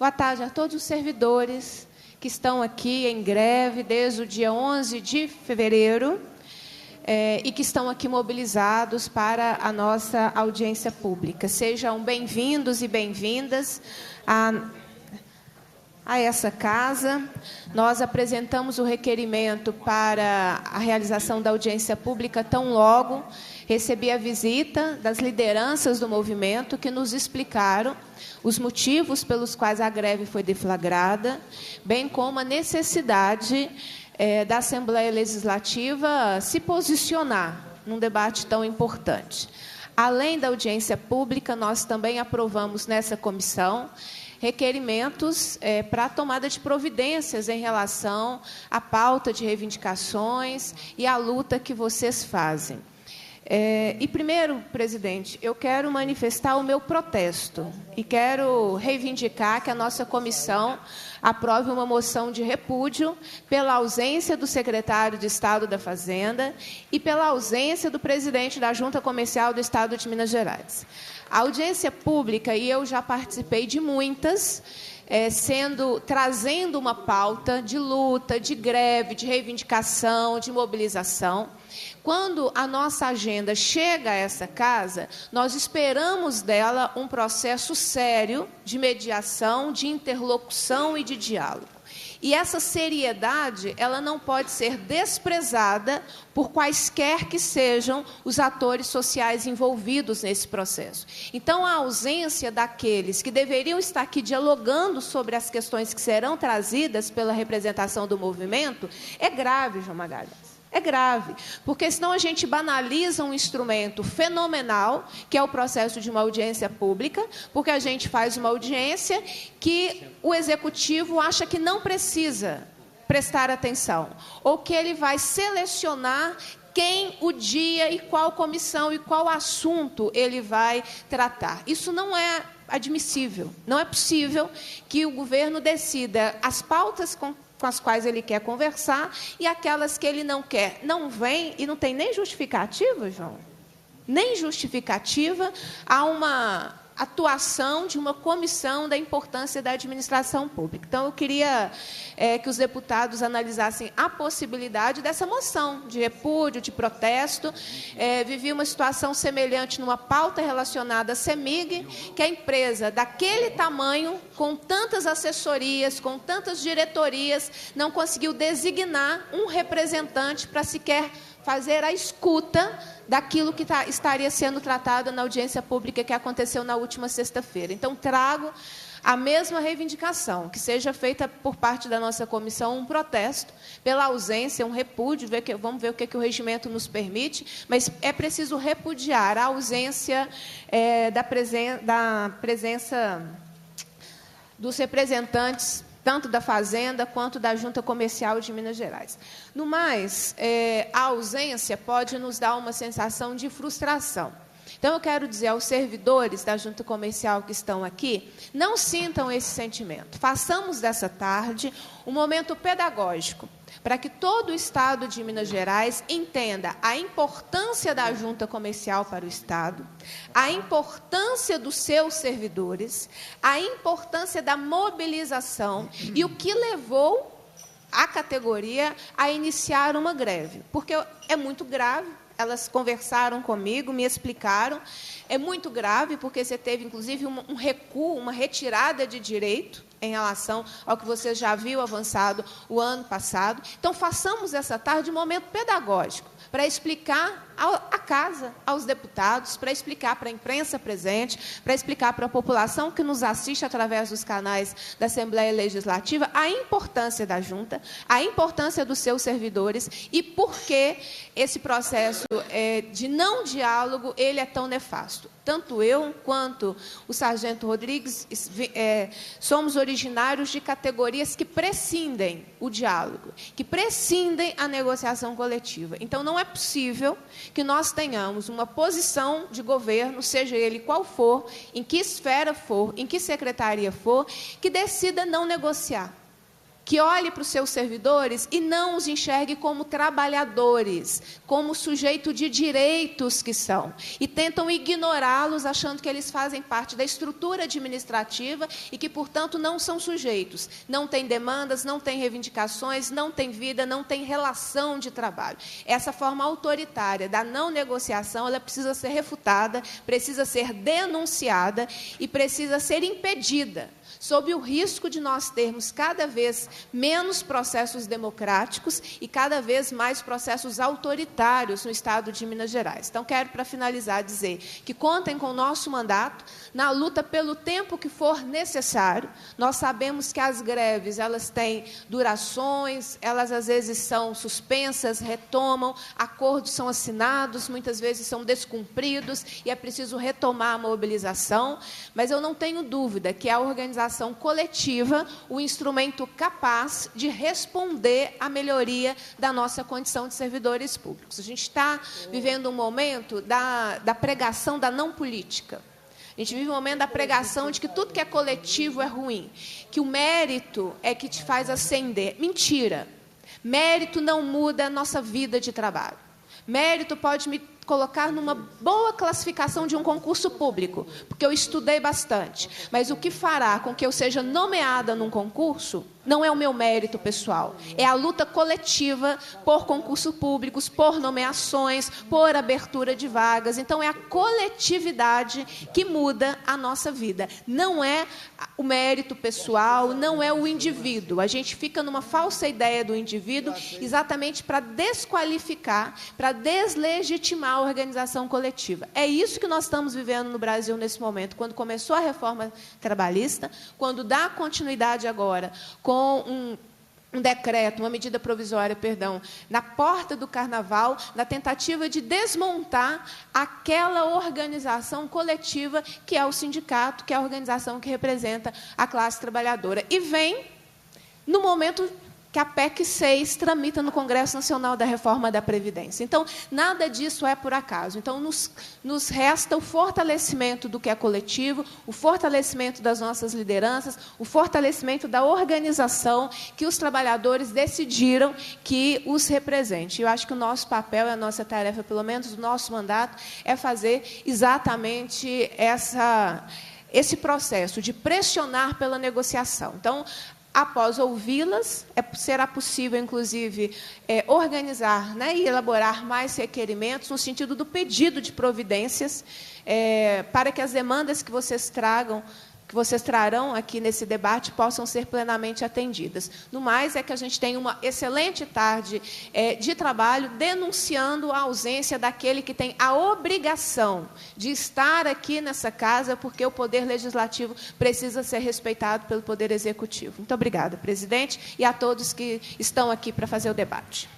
Boa tarde a todos os servidores que estão aqui em greve desde o dia 11 de fevereiro e que estão aqui mobilizados para a nossa audiência pública. Sejam bem-vindos e bem-vindas a essa casa. Nós apresentamos o requerimento para a realização da audiência pública tão logo recebi a visita das lideranças do movimento que nos explicaram os motivos pelos quais a greve foi deflagrada, bem como a necessidade da Assembleia Legislativa se posicionar num debate tão importante. Além da audiência pública, nós também aprovamos nessa comissão requerimentos para a tomada de providências em relação à pauta de reivindicações e à luta que vocês fazem. E, primeiro, presidente, eu quero manifestar o meu protesto e quero reivindicar que a nossa comissão aprove uma moção de repúdio pela ausência do secretário de Estado da Fazenda e pela ausência do presidente da Junta Comercial do Estado de Minas Gerais. A audiência pública, e eu já participei de muitas, trazendo uma pauta de luta, de greve, de reivindicação, de mobilização. Quando a nossa agenda chega a essa casa, nós esperamos dela um processo sério de mediação, de interlocução e de diálogo. E essa seriedade, ela não pode ser desprezada por quaisquer que sejam os atores sociais envolvidos nesse processo. Então, a ausência daqueles que deveriam estar aqui dialogando sobre as questões que serão trazidas pela representação do movimento é grave, João Magalhães. É grave, porque senão a gente banaliza um instrumento fenomenal, que é o processo de uma audiência pública, porque a gente faz uma audiência que o Executivo acha que não precisa prestar atenção, ou que ele vai selecionar quem, o dia e qual comissão e qual assunto ele vai tratar. Isso não é admissível. Não é possível que o governo decida as pautas com as quais ele quer conversar e aquelas que ele não quer. Não vem e não tem nem justificativa, João. Nem justificativa a uma atuação de uma comissão da importância da administração pública. Então, eu queria que os deputados analisassem a possibilidade dessa moção de repúdio, de protesto. Vivi uma situação semelhante numa pauta relacionada à CEMIG, que a empresa daquele tamanho, com tantas assessorias, com tantas diretorias, não conseguiu designar um representante para sequer fazer a escuta daquilo que estaria sendo tratado na audiência pública que aconteceu na última sexta-feira. Então, trago a mesma reivindicação, que seja feita por parte da nossa comissão um protesto pela ausência, um repúdio, vamos ver o que o regimento nos permite, mas é preciso repudiar a ausência da presença dos representantes tanto da Fazenda quanto da Junta Comercial de Minas Gerais. No mais, a ausência pode nos dar uma sensação de frustração. Então, eu quero dizer aos servidores da Junta Comercial que estão aqui, não sintam esse sentimento. Façamos dessa tarde um momento pedagógico, para que todo o Estado de Minas Gerais entenda a importância da Junta Comercial para o Estado, a importância dos seus servidores, a importância da mobilização e o que levou a categoria a iniciar uma greve. Porque é muito grave. Elas conversaram comigo, me explicaram. É muito grave, porque você teve, inclusive, um recuo, uma retirada de direito em relação ao que você já viu avançado o ano passado. Então, façamos essa tarde um momento pedagógico para explicar à casa, aos deputados, para explicar para a imprensa presente, para explicar para a população que nos assiste através dos canais da Assembleia Legislativa a importância da Junta, a importância dos seus servidores e por que esse processo de não diálogo ele é tão nefasto. Tanto eu quanto o sargento Rodrigues somos originários de categorias que prescindem o diálogo, que prescindem a negociação coletiva. Então, não é possível que nós tenhamos uma posição de governo, seja ele qual for, em que esfera for, em que secretaria for, que decida não negociar. que olhe para os seus servidores e não os enxergue como trabalhadores, como sujeito de direitos que são, e tentam ignorá-los, achando que eles fazem parte da estrutura administrativa e que, portanto, não são sujeitos, não têm demandas, não têm reivindicações, não têm vida, não têm relação de trabalho. Essa forma autoritária da não negociação, ela precisa ser refutada, precisa ser denunciada e precisa ser impedida, sob o risco de nós termos cada vez menos processos democráticos e cada vez mais processos autoritários no Estado de Minas Gerais. Então, quero, para finalizar, dizer que contem com o nosso mandato na luta pelo tempo que for necessário. Nós sabemos que as greves, elas têm durações, elas às vezes são suspensas, retomam, acordos são assinados, muitas vezes são descumpridos e é preciso retomar a mobilização, mas eu não tenho dúvida que a organização coletiva, o instrumento capaz de responder à melhoria da nossa condição de servidores públicos. A gente está vivendo um momento da pregação da não política. A gente vive um momento da pregação de que tudo que é coletivo é ruim, que o mérito é que te faz ascender. Mentira! Mérito não muda a nossa vida de trabalho. Mérito pode me colocar numa boa classificação de um concurso público, porque eu estudei bastante. Mas o que fará com que eu seja nomeada num concurso não é o meu mérito pessoal. É a luta coletiva por concursos públicos, por nomeações, por abertura de vagas. Então, é a coletividade que muda a nossa vida. Não é o mérito pessoal, não é o indivíduo. A gente fica numa falsa ideia do indivíduo exatamente para desqualificar, para deslegitimar a organização coletiva. É isso que nós estamos vivendo no Brasil nesse momento. Quando começou a reforma trabalhista, quando dá continuidade agora com um decreto, uma medida provisória, perdão, na porta do Carnaval, na tentativa de desmontar aquela organização coletiva que é o sindicato, que é a organização que representa a classe trabalhadora. E vem no momento que a PEC 6 tramita no Congresso Nacional da Reforma da Previdência. Então, nada disso é por acaso. Então, nos resta o fortalecimento do que é coletivo, o fortalecimento das nossas lideranças, o fortalecimento da organização que os trabalhadores decidiram que os represente. Eu acho que o nosso papel, a nossa tarefa, pelo menos o nosso mandato, é fazer exatamente esse processo de pressionar pela negociação. Então, após ouvi-las, será possível, inclusive, organizar, né, e elaborar mais requerimentos no sentido do pedido de providências para que as demandas que vocês trarão aqui nesse debate possam ser plenamente atendidas. No mais, é que a gente tem uma excelente tarde de trabalho denunciando a ausência daquele que tem a obrigação de estar aqui nessa casa, porque o Poder Legislativo precisa ser respeitado pelo Poder Executivo. Muito obrigada, presidente, e a todos que estão aqui para fazer o debate.